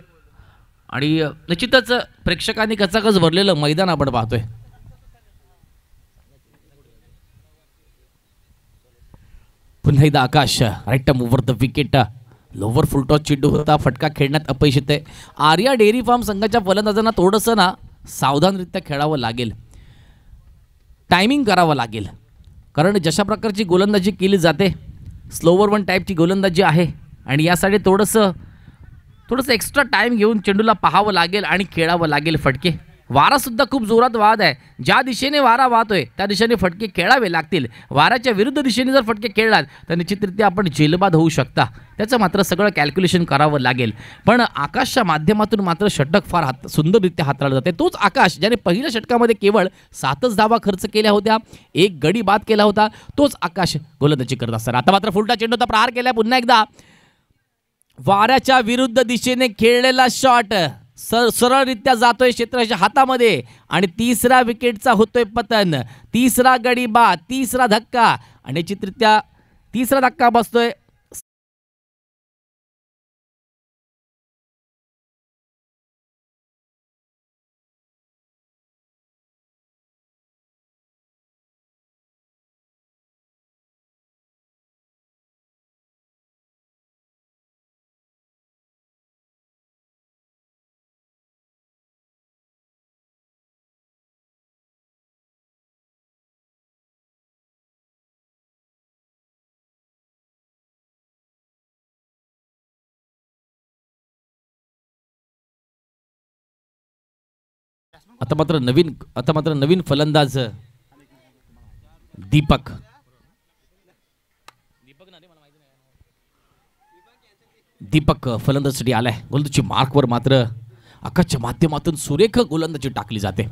आणि निश्चितच प्रेक्षकांनी कचाकच भरलेलं मैदान आपण पाहतोय. पुन्हा एकदा Akash right arm over the wicket. Lower full toss चेंडू होता, फटका खेळण्यात अपयश येते. आर्या डेअरी फार्म संघाच्या फलंदाजांना थोडंसं ना सावधानरित्या खेळावं लागेल, टायमिंग करावं लागेल. कारण जशा प्रकारची गोलंदाजी केली जाते, स्लोवर वन टाईपची गोलंदाजी आहे आणि यासाठी थोडंसं एक्स्ट्रा टाईम घेऊन चेंडूला पाहावं लागेल आणि खेळावं लागेल फटके. वारासुद्धा खूप जोरात वाहत आहे. ज्या दिशेने वारा वाहतोय त्या दिशेने फटके खेळावे लागतील. वाऱ्याच्या विरुद्ध दिशेने जर फटके खेळलात तर निश्चितरित्या आपण जेलबाद होऊ शकता. त्याचं मात्र सगळं कॅल्क्युलेशन करावं लागेल. पण आकाशच्या माध्यमातून मात्र षटक फार सुंदररित्या हाताळलं जाते. तोच आकाश ज्याने पहिल्या षटकामध्ये केवळ 7च धावा खर्च केल्या होत्या, 1 गडी बाद केला होता, तोच आकाश गोलंदाजी करत असताना आता मात्र फुलटा चेंडूचा प्रहार केला. पुन्हा एकदा वाऱ्याच्या विरुद्ध दिशेने खेळलेला शॉट सरळरित्या जातोय क्षेत्राच्या हातामध्ये आणि तिसरा विकेटचा होतोय पतन. तिसरा गडी बाद, तिसरा धक्का आणि निश्चितरित्या तिसरा धक्का बसतोय. आता मात्र नवीन फलंदाज दीपक फलंदाजीसाठी आलाय. गोलंदाजी मार्कवर मात्र आकाशच्या माध्यमातून सुरेख गोलंदाजी टाकली जाते.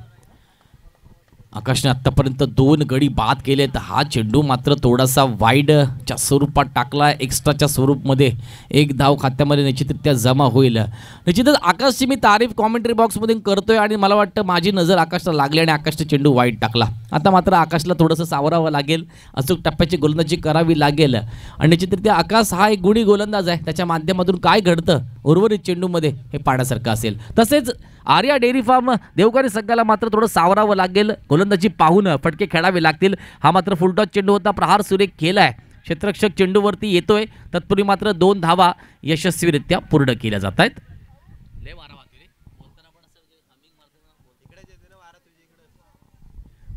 आकाशने आतापर्यंत 2 गडी बाद केलेत. हा चेंडू मात्र थोडासा वाईडच्या स्वरूपात टाकला, एक्स्ट्राच्या स्वरूपमध्ये 1 धाव खात्यामध्ये निश्चितरित्या जमा होईल. निश्चितच आकाशची मी तारीफ कॉमेंट्री बॉक्समध्ये करतोय आणि मला वाटतं माझी नजर आकाशला लागली आणि आकाशचा चेंडू वाईड टाकला. आता मात्र आकाशला थोडंसं सावरावं लागेल, अचूक टप्प्याची गोलंदाजी करावी लागेल आणि निश्चितरित्या आकाश हा एक गुणी गोलंदाज आहे. त्याच्या माध्यमातून काय घडतं उर्वरित चेंडूमध्ये हे पाहण्यासारखं असेल. तसेच आर्या डेअरी फार्म देवकानी संघाला मात्र थोडं सावरावं लागेल, गोलंदाजी पाहून फटके खेळावे लागतील. हा मात्र फुलटॉस चेंडू होता, प्रहार सुरेख केलाय, क्षेत्ररक्षक चेंडूवरती येतोय. तत्पूर्वी मात्र 2 धावा यशस्वीरित्या पूर्ण केल्या जात आहेत.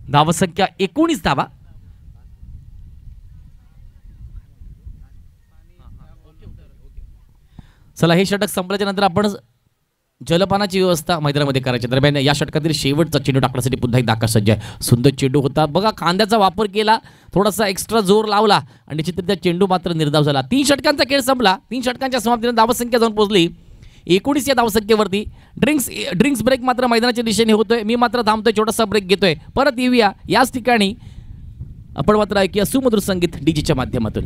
धावसंख्या 19 धावा. चला, हे षटक संपल्याच्या नंतर आपण जलपानाची व्यवस्था मैदानामध्ये करायच्या दरम्यान या षटकातील शेवटचा चेंडू टाकण्यासाठी पुन्हा एकदा आकाश सज्ज आहे. सुंदर चेंडू होता बघा, खांद्याचा वापर केला, थोडासा एक्स्ट्रा जोर लावला आणि निश्चितरित्या चेंडू मात्र निर्धाव झाला. 3 षटकांचा खेळ संपला. 3 षटकांच्या समाप्तीने धावसंख्या जाऊन पोहोचली 19 या धावसंख्येवरती. ड्रिंक्स ब्रेक मात्र मैदानाच्या दिशेने होतोय. मी मात्र थांबतोय, छोटासा ब्रेक घेतोय. परत येऊया याच ठिकाणी. आपण मात्र ऐकूया सुमधुर संगीत डीजेच्या माध्यमातून.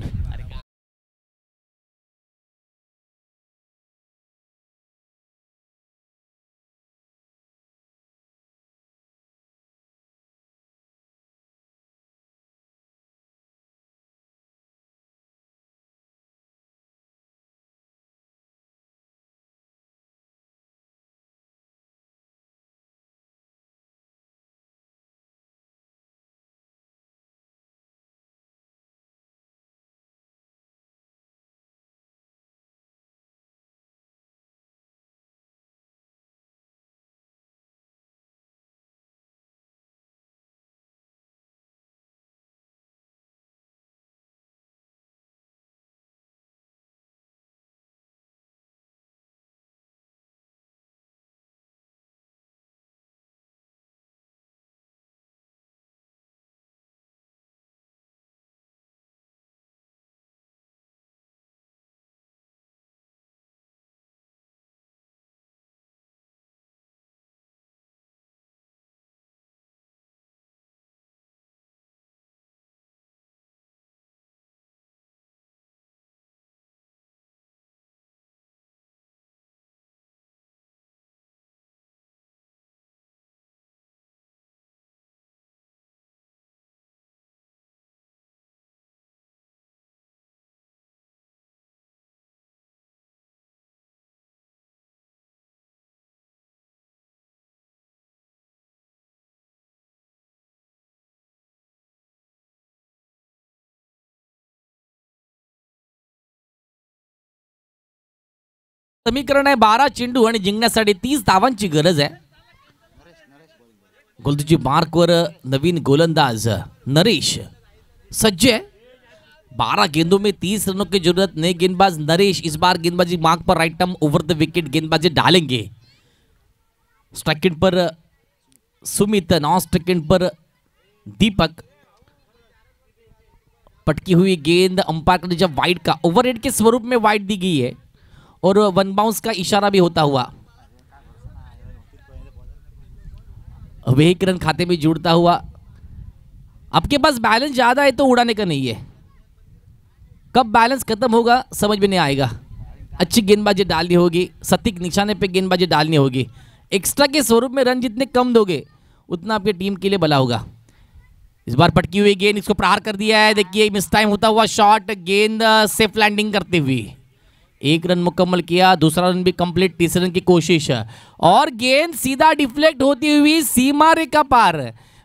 समीकरण आहे 12 चेंडू आणि जिंकण्यासाठी 30 धावांची गरज आहे. गोलंदाजी मार्कवर नवीन गोलंदाज नरेश सज्ज है. 12 गेंदों में 30 रनों की जरूरत. नए गेंदबाज नरेश इस बार गेंदबाजी मार्क पर right arm over the wicket गेंदबाजी डालेंगे. स्ट्राइक एंड पर सुमित, नॉन स्ट्राइक एंड पर दीपक. पटकी हुई गेंद अंपायर का जब वाइड का ओवरहेड के स्वरूप में वाइड दी गई है और वन बाउंस का इशारा भी होता हुआ. अब 1 रन खाते में जुड़ता हुआ. आपके पास बैलेंस ज्यादा है तो उड़ाने का नहीं है. कब बैलेंस खत्म होगा समझ में नहीं आएगा. अच्छी गेंदबाजी डालनी होगी, सटीक निशाने पे गेंदबाजी डालनी होगी. एक्स्ट्रा के स्वरूप में रन जितने कम दोगे उतना आपकी टीम के लिए भला होगा. इस बार पटकी हुई गेंद इसको प्रहार कर दिया है. देखिए मिस टाइम होता हुआ शॉट, गेंद सेफ लैंडिंग करते हुए 1 रन मुकम्मल किया. दूसरा रन भी कंप्लीट, तीसरे रन की कोशिश और गेंद सीधा डिफ्लेक्ट होती हुई सीमा रेखा पार.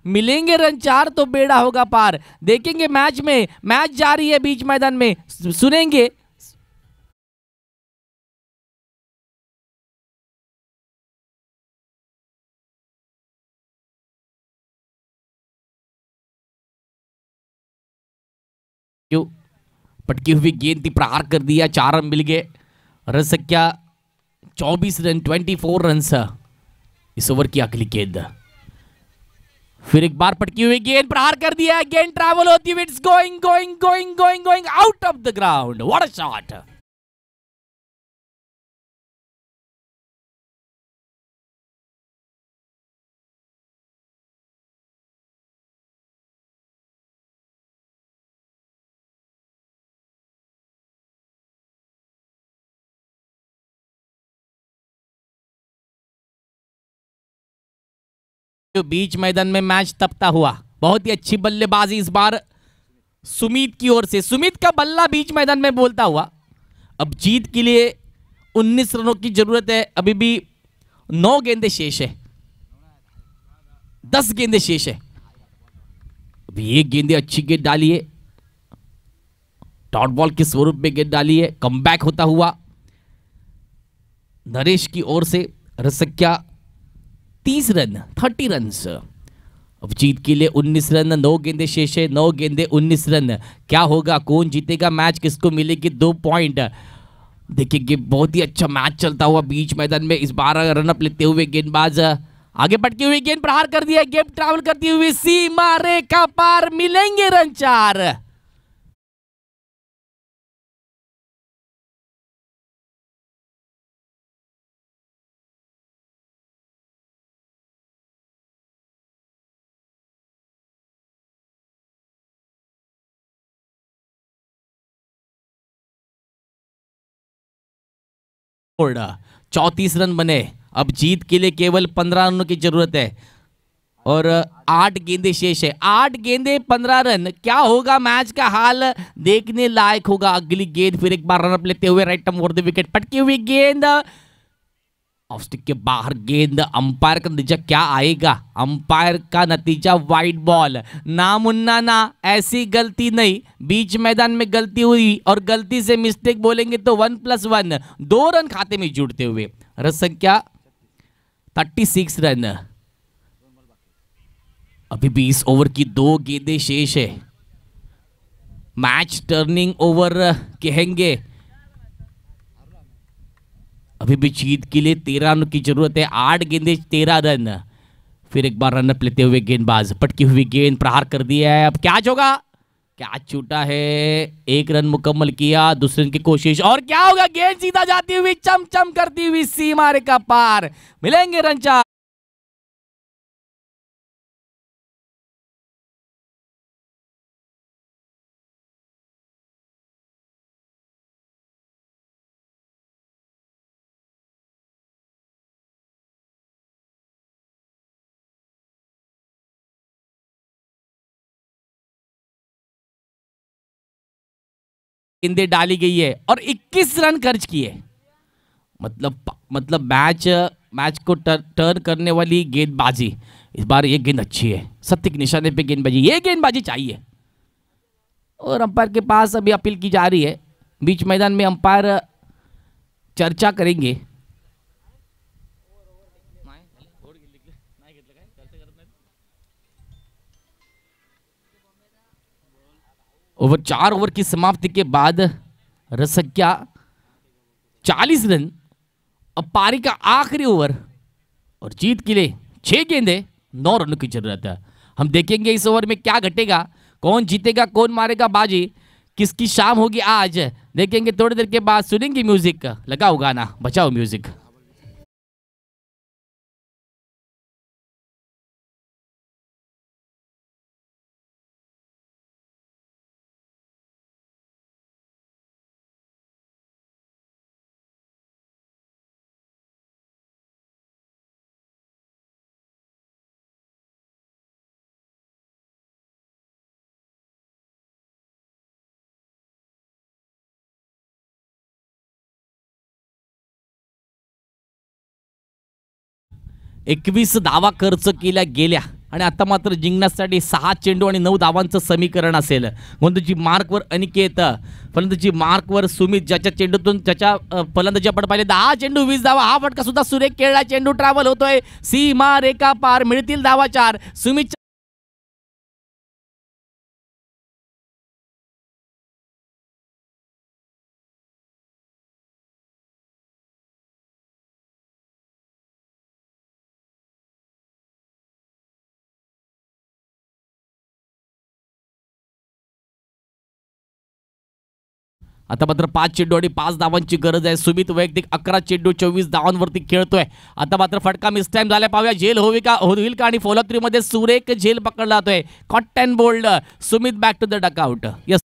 मिलेंगे रन 4 तो बेड़ा होगा पार. देखेंगे मैच में, मैच जारी है बीच मैदान में, सुनेंगे क्यों. पटकी हुई गेंद थी, प्रहार कर दिया, 4 रन मिल गए. रन संख्या 24 रन, 24 रन इस ओवर की अगली गेंद. फिर एक बार पटकी हुई गेंद, प्रहार कर दिया. गेंद ट्रैवल होती हुई it's going going going going going out of the ground. What a shot. जो बीच मैदान में मैच तपता हुआ. बहुत ही अच्छी बल्लेबाजी इस बार सुमित की ओर से. सुमित का बल्ला बीच मैदान में बोलता हुआ. अब जीत के लिए 19 रनों की जरूरत है. अभी भी 9 गेंदें शेष है, 10 गेंदें शेष है. अभी 1 गेंदे अच्छी गेंद डाली है, डॉट बॉल के स्वरूप में गेंद डाली है. कमबैक होता हुआ नरेश की ओर से. रन संख्या 30 रन, 30 रन. अब जीत के लिए 19 रन, 9 गेंदे शेष है, 9 गेंदे 19 रन. क्या होगा, कौन जीतेगा मैच, किसको मिलेगी 2 पॉइंट. देखेंगे बहुत ही अच्छा मैच चलता हुआ बीच मैदान में. इस बार रनअप लेते हुए गेंदबाज आगे पटकी हुई गेंद प्रहार कर दिया. गेंद ट्रैवल करती हुई सीमा रेखा पार. मिलेंगे रन 4. और 34 रन बने. अब जीत के लिए केवल 15 रनों की जरूरत है और 8 गेंदे शेष है. 8 गेंदे 15 रन. क्या होगा मैच का हाल, देखने लायक होगा. अगली गेंद फिर एक बार रनअप लेते हुए right arm over the wicket. पटकी हुई गेंद ऑफ स्टिक के बाहर. गेंद अंपायर का नतीजा क्या आएगा, अंपायर का नतीजा वाइड बॉल. ना मुन्ना ना, ऐसी गलती नहीं. बीच मैदान में गलती हुई और गलती से मिस्टेक बोलेंगे तो 1+1, 2 रन खाते में जुड़ते हुए. रन संख्या 36 रन. अभी भी इस ओवर की 2 गेंदें शेष है. मैच टर्निंग ओवर कहेंगे. अभी भी जीत के लिए 13 रन की जरूरत है. 8 गेंदे 13 रन. फिर एक बार रनअप लेते हुए गेंदबाज. पटकी हुई गेंद प्रहार कर दिया है. अब कैच होगा, कैच छूटा है. 1 रन मुकम्मल किया. दूसरे रन की कोशिश और क्या होगा, गेंद सीधा जाती हुई चमचम करती हुई सीमा रेखा पार. मिलेंगे रन 4. गेंदें डाली गई है और 21 रन खर्च किए. मतलब मैच को टर्न करने वाली गेंदबाजी. इस बार ये गेंद अच्छी है, सटीक निशाने पे गेंदबाजी. ये गेंदबाजी चाहिए और अंपायर के पास अभी अपील की जा रही है. बीच मैदान में अंपायर चर्चा करेंगे। ओवर 4 ओवर की समाप्ति के बाद रसक्या 40 रन। अब पारी का आखिरी ओवर और जीत के लिए 6 गेंदे 9 रनों की जरूरत है। हम देखेंगे इस ओवर में क्या घटेगा, कौन जीतेगा, कौन मारेगा बाजी, किसकी शाम होगी आज, देखेंगे थोड़ी देर के बाद। सुनेंगे म्यूजिक, लगाओ गाना, बचाओ म्यूजिक। एकवीस धावा खर्च केल्या गेल्या आणि आता मात्र जिंकण्यासाठी 6 चेंडू आणि 9 धावांचं समीकरण असेल। गोलंदाजी मार्कवर अनिकेत, फलंदाजी मार्कवर सुमित, ज्याच्या चेंडूतून त्याच्या फलंदाजी आपण पाहिले 10 चेंडू 20 धावा। हा फटका सुद्धा सुरेख खेळला, चेंडू ट्रॅव्हल होतोय, सीमा रेखा पार, मिळतील धावा 4। सुमित आता मात्र 5 चेंडू आणि 5 धावांची गरज आहे। सुमित वैयक्तिक 11 चेंडू 24 धावांवरती खेळतोय। आता मात्र फटका मिस टाइम झाला, पाहूया झेल होईल का आणि फॉलोथ्री मध्ये सुरेख झेल पकडला जातोय। Caught and bowled, Sumit back to the dugout. Yes,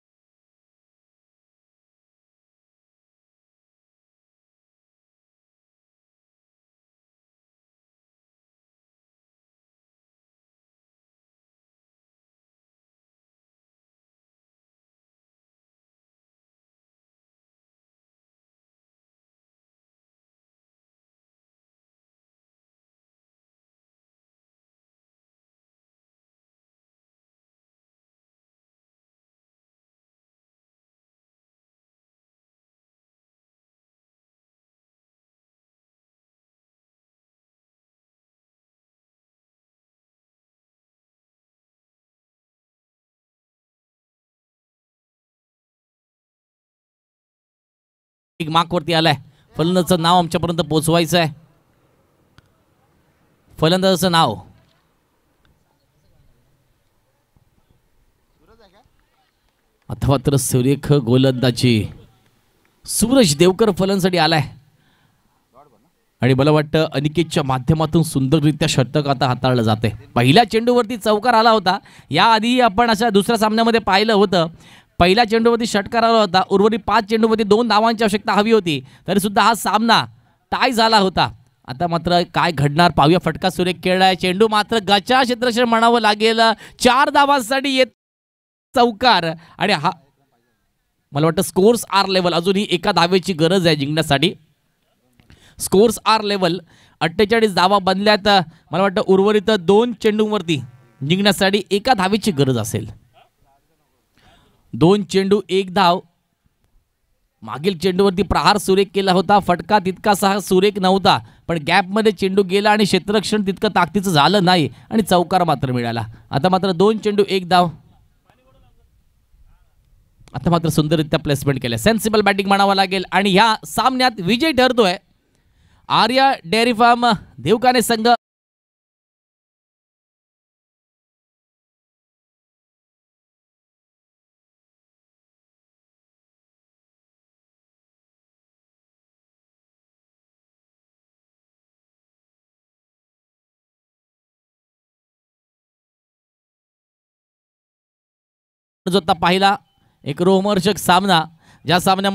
मार्कवरती आलाय। फलंदाजाचं नाव आमच्यापर्यंत पोहोचवायचं आहे। फलंदाजाचं नाव आता मात्र सुरेख गोलंदाजी सूरज देवकर फलंदाजासाठी आलाय आणि मला वाटतं अनिकेतच्या माध्यमातून सुंदररित्या षटक आता हाताळलं जाते। पहिल्या चेंडूवरती चौकार आला होता, याआधी आपण अशा दुसऱ्या सामन्यामध्ये पाहिलं होतं। पहिल्या चेंडूवरती षटकार आला होता, उर्वरित 5 चेंडूमध्ये 2 धावांची आवश्यकता हवी होती, तरी सुद्धा हा सामना टाय झाला होता। आता मात्र काय घडणार पाहूया। फटका सुरेख खेळलाय, चेंडू मात्र गचा क्षेत्ररक्षण म्हणावं लागेल। 4 धावांसाठी येत चौकार आणि हा मला वाटतं स्कोर्स आर लेवल, अजूनही एका धावेची गरज आहे जिंकण्यासाठी। स्कोर्स आर लेवल 48 धावा बनल्यात। मला वाटतं उर्वरित 2 चेंडूंवरती जिंकण्यासाठी एका धावेची गरज असेल। 2 चेंडू 1 धाव। मागील चेंडूवरती प्रहार सुरेख केला होता, फटका तितकासा सुरेख नव्हता, पण गॅपमध्ये चेंडू गेला आणि क्षेत्ररक्षण तितकं ताकदीचं झालं नाही आणि चौकार मात्र मिळाला। आता मात्र 2 चेंडू 1 धाव। आता मात्र सुंदररित्या प्लेसमेंट केलं, सेन्सिबल बॅटिंग म्हणावं लागेल आणि ह्या सामन्यात विजय ठरतोय आर्या डेअरी फार्म देवकाने संघ। जो आता पाहिला एक रोमहर्षक सामना, ज्या सामन्या